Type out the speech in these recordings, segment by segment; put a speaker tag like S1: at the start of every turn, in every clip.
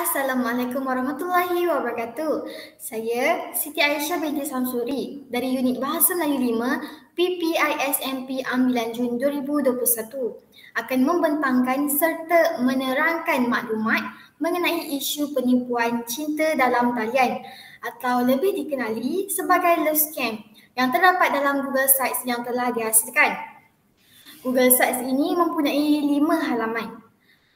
S1: Assalamualaikum warahmatullahi wabarakatuh. Saya Siti Aisyah binti Samsuri dari Unit Bahasa Melayu 5 PPISMP Ambilan Jun 2021 akan membentangkan serta menerangkan maklumat mengenai isu penipuan cinta dalam talian atau lebih dikenali sebagai love scam yang terdapat dalam Google Sites yang telah dihasilkan. Google Sites ini mempunyai 5 halaman.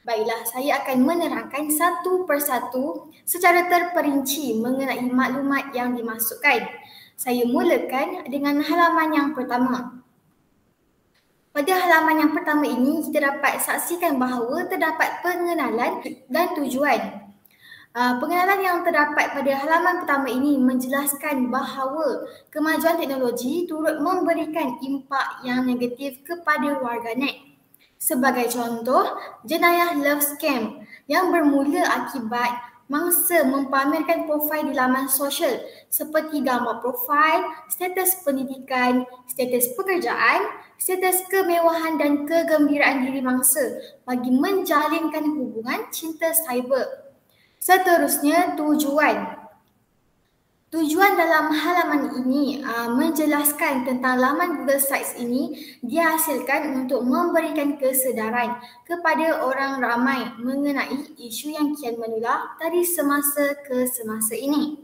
S1: Baiklah, saya akan menerangkan satu persatu secara terperinci mengenai maklumat yang dimasukkan. Saya mulakan dengan halaman yang pertama. Pada halaman yang pertama ini, kita dapat saksikan bahawa terdapat pengenalan dan tujuan. Pengenalan yang terdapat pada halaman pertama ini menjelaskan bahawa kemajuan teknologi turut memberikan impak yang negatif kepada warganet. Sebagai contoh, jenayah love scam yang bermula akibat mangsa mempamerkan profil di laman sosial seperti gambar profil, status pendidikan, status pekerjaan, status kemewahan dan kegembiraan diri mangsa bagi menjalinkan hubungan cinta cyber. Seterusnya, tujuan. Tujuan dalam halaman ini menjelaskan tentang laman Google Sites ini dihasilkan untuk memberikan kesedaran kepada orang ramai mengenai isu yang kian menular dari semasa ke semasa ini.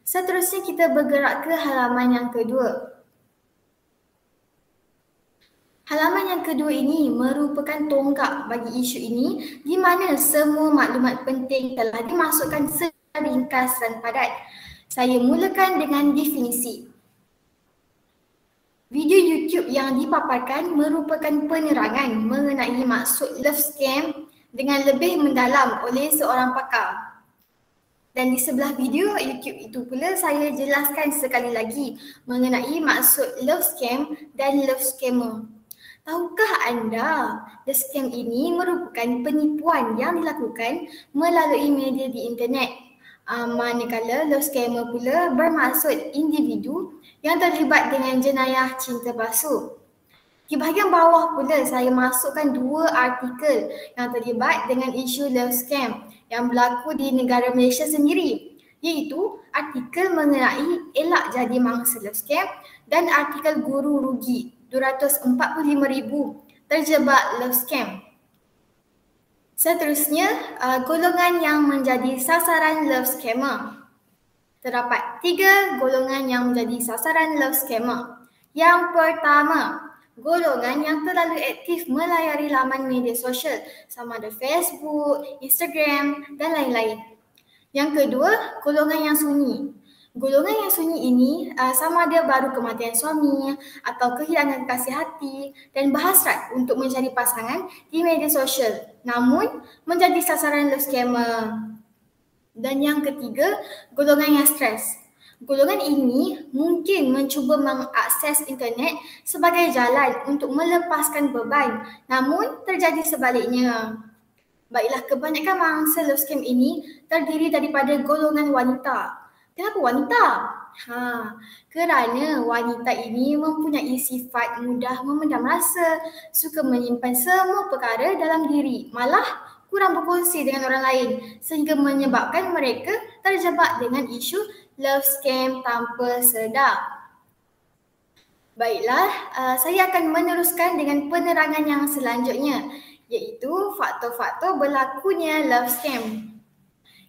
S1: Seterusnya kita bergerak ke halaman yang kedua. Halaman yang kedua ini merupakan tonggak bagi isu ini di mana semua maklumat penting telah dimasukkan secara ringkas dan padat. Saya mulakan dengan definisi. Video YouTube yang dipaparkan merupakan penerangan mengenai maksud love scam dengan lebih mendalam oleh seorang pakar. Dan di sebelah video YouTube itu pula saya jelaskan sekali lagi mengenai maksud love scam dan love scammer. Tahukah anda, love scam ini merupakan penipuan yang dilakukan melalui media di internet. Manakala love scammer pula bermaksud individu yang terlibat dengan jenayah cinta palsu. Di bahagian bawah pula saya masukkan 2 artikel yang terlibat dengan isu love scam yang berlaku di negara Malaysia sendiri, iaitu artikel mengenai elak jadi mangsa love scam dan artikel guru rugi 245,000 terjebak love scam. Seterusnya, golongan yang menjadi sasaran love scammer. Terdapat 3 golongan yang menjadi sasaran love scammer. Yang pertama, golongan yang terlalu aktif melayari laman media sosial sama ada Facebook, Instagram dan lain-lain. Yang kedua, golongan yang sunyi. Golongan yang sunyi ini sama ada baru kematian suami atau kehilangan kekasih hati dan berhasrat untuk mencari pasangan di media sosial namun menjadi sasaran love scammer. Dan yang ketiga, golongan yang stres. Golongan ini mungkin mencuba mengakses internet sebagai jalan untuk melepaskan beban namun terjadi sebaliknya. Baiklah, kebanyakan mangsa love scam ini terdiri daripada golongan wanita. Kenapa wanita? Kerana wanita ini mempunyai sifat mudah memendam rasa, suka menyimpan semua perkara dalam diri, malah kurang berkongsi dengan orang lain sehingga menyebabkan mereka terjebak dengan isu love scam tanpa sedar. Baiklah, saya akan meneruskan dengan penerangan yang selanjutnya, iaitu faktor-faktor berlakunya love scam.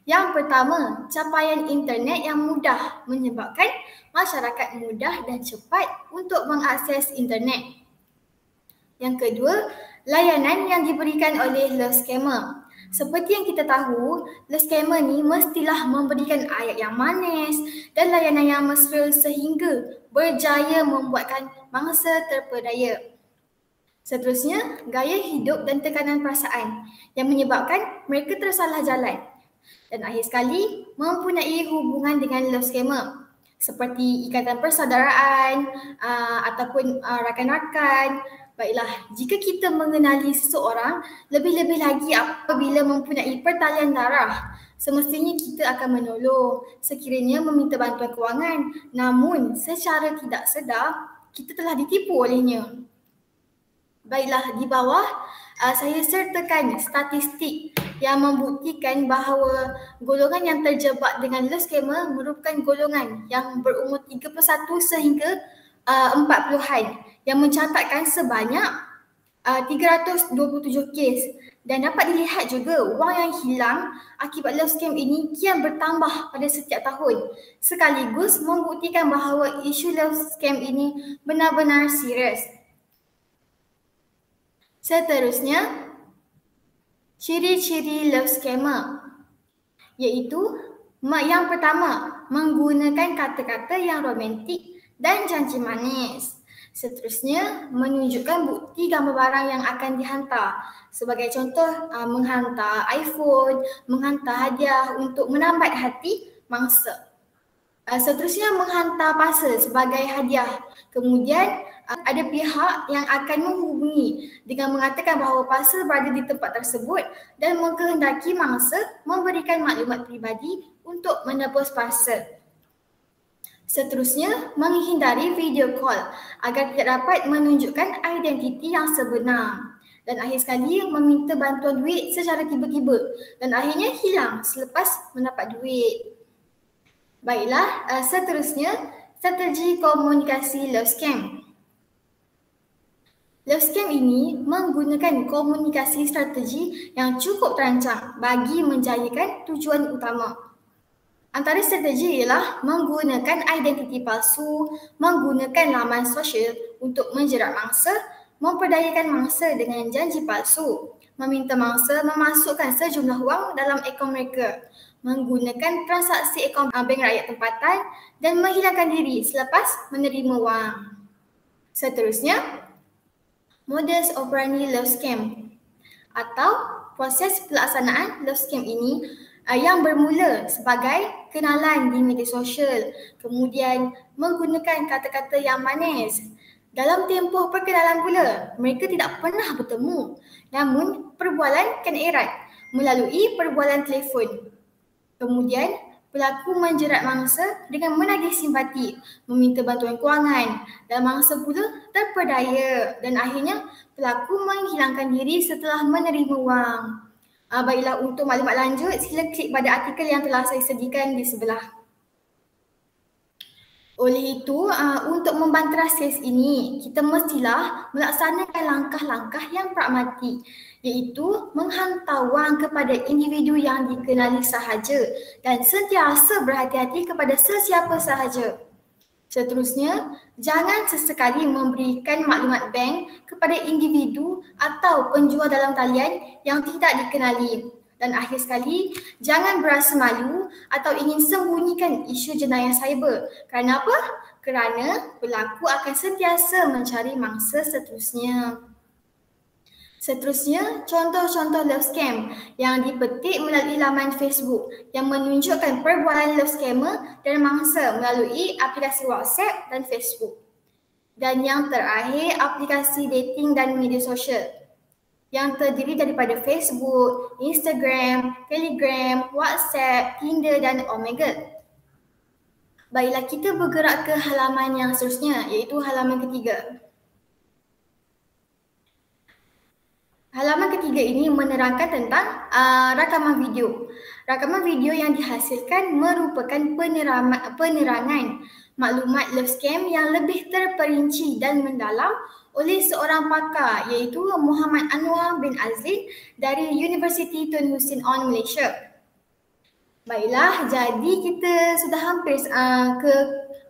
S1: Yang pertama, capaian internet yang mudah menyebabkan masyarakat mudah dan cepat untuk mengakses internet. Yang kedua, layanan yang diberikan oleh love scammer. Seperti yang kita tahu, love scammer ni mestilah memberikan ayat yang manis dan layanan yang mesra sehingga berjaya membuatkan mangsa terpedaya. Seterusnya, gaya hidup dan tekanan perasaan yang menyebabkan mereka tersalah jalan. Dan akhir sekali, mempunyai hubungan dengan love scammer seperti ikatan persaudaraan ataupun rakan-rakan. Baiklah, jika kita mengenali seseorang, lebih-lebih lagi apabila mempunyai pertalian darah, semestinya kita akan menolong sekiranya meminta bantuan kewangan. Namun, secara tidak sedar, kita telah ditipu olehnya. Baiklah, di bawah saya sertakan statistik yang membuktikan bahawa golongan yang terjebak dengan love scammer merupakan golongan yang berumur 31 sehingga 40-an yang mencatatkan sebanyak 327 kes, dan dapat dilihat juga wang yang hilang akibat love scam ini kian bertambah pada setiap tahun, sekaligus membuktikan bahawa isu love scam ini benar-benar serius. Seterusnya, ciri-ciri love scammer iaitu yang pertama, menggunakan kata-kata yang romantik dan janji manis. Seterusnya, menunjukkan bukti gambar barang yang akan dihantar. Sebagai contoh, menghantar iPhone, menghantar hadiah untuk menambat hati mangsa. Seterusnya, menghantar parcel sebagai hadiah. Kemudian, ada pihak yang akan menghubungi dengan mengatakan bahawa parcel berada di tempat tersebut dan mengkehendaki mangsa memberikan maklumat peribadi untuk menebus parcel. Seterusnya, menghindari video call agar tidak dapat menunjukkan identiti yang sebenar. Dan akhir sekali, meminta bantuan duit secara tiba-tiba dan akhirnya hilang selepas mendapat duit. Baiklah, seterusnya, strategi komunikasi love scam. Love scam ini menggunakan komunikasi strategi yang cukup terancang bagi menjayakan tujuan utama. Antara strategi ialah menggunakan identiti palsu, menggunakan laman sosial untuk menjerat mangsa, memperdayakan mangsa dengan janji palsu, meminta mangsa memasukkan sejumlah wang dalam akaun mereka, menggunakan transaksi akaun bank rakyat tempatan dan menghilangkan diri selepas menerima wang. Seterusnya, modus operandi love scam atau proses pelaksanaan love scam ini yang bermula sebagai kenalan di media sosial, kemudian menggunakan kata-kata yang manis. Dalam tempoh perkenalan pula, mereka tidak pernah bertemu, namun perbualan kena erat melalui perbualan telefon. Kemudian, pelaku menjerat mangsa dengan menagih simpati, meminta bantuan kewangan dan mangsa pula terpedaya dan akhirnya pelaku menghilangkan diri setelah menerima wang. Baiklah, untuk maklumat lanjut, sila klik pada artikel yang telah saya sediakan di sebelah. Oleh itu, untuk membanteras kes ini, kita mestilah melaksanakan langkah-langkah yang pragmatik, iaitu menghantar wang kepada individu yang dikenali sahaja dan sentiasa berhati-hati kepada sesiapa sahaja. Seterusnya, jangan sesekali memberikan maklumat bank kepada individu atau penjual dalam talian yang tidak dikenali. Dan akhir sekali, jangan berasa malu atau ingin sembunyikan isu jenayah cyber. Kerana apa? Kerana pelaku akan sentiasa mencari mangsa seterusnya. Seterusnya, contoh-contoh love scam yang dipetik melalui laman Facebook yang menunjukkan perbualan love scammer dan mangsa melalui aplikasi WhatsApp dan Facebook. Dan yang terakhir, aplikasi dating dan media sosial yang terdiri daripada Facebook, Instagram, Telegram, WhatsApp, Tinder dan Omegle. Baiklah, kita bergerak ke halaman yang seterusnya, iaitu halaman ketiga. Halaman ketiga ini menerangkan tentang rakaman video. Rakaman video yang dihasilkan merupakan penerangan maklumat love scam yang lebih terperinci dan mendalam oleh seorang pakar, iaitu Muhammad Anwar bin Azlin dari Universiti Tun Hussein On Malaysia. Baiklah, jadi kita sudah hampir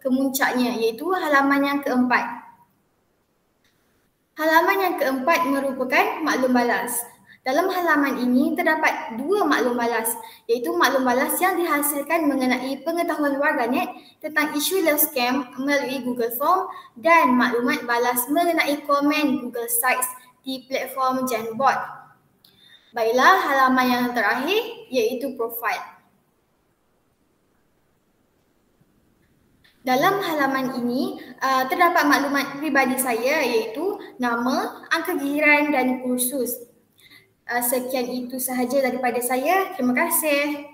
S1: ke muncaknya, iaitu halaman yang keempat. Halaman yang keempat merupakan maklum balas. Dalam halaman ini terdapat dua maklum balas, iaitu maklum balas yang dihasilkan mengenai pengetahuan warganet tentang isu love scam melalui Google Form dan maklumat balas mengenai komen Google Sites di platform Genbot. Baiklah, halaman yang terakhir iaitu profile. Dalam halaman ini terdapat maklumat peribadi saya, iaitu nama, angka giliran dan kursus. Sekian itu sahaja daripada saya. Terima kasih.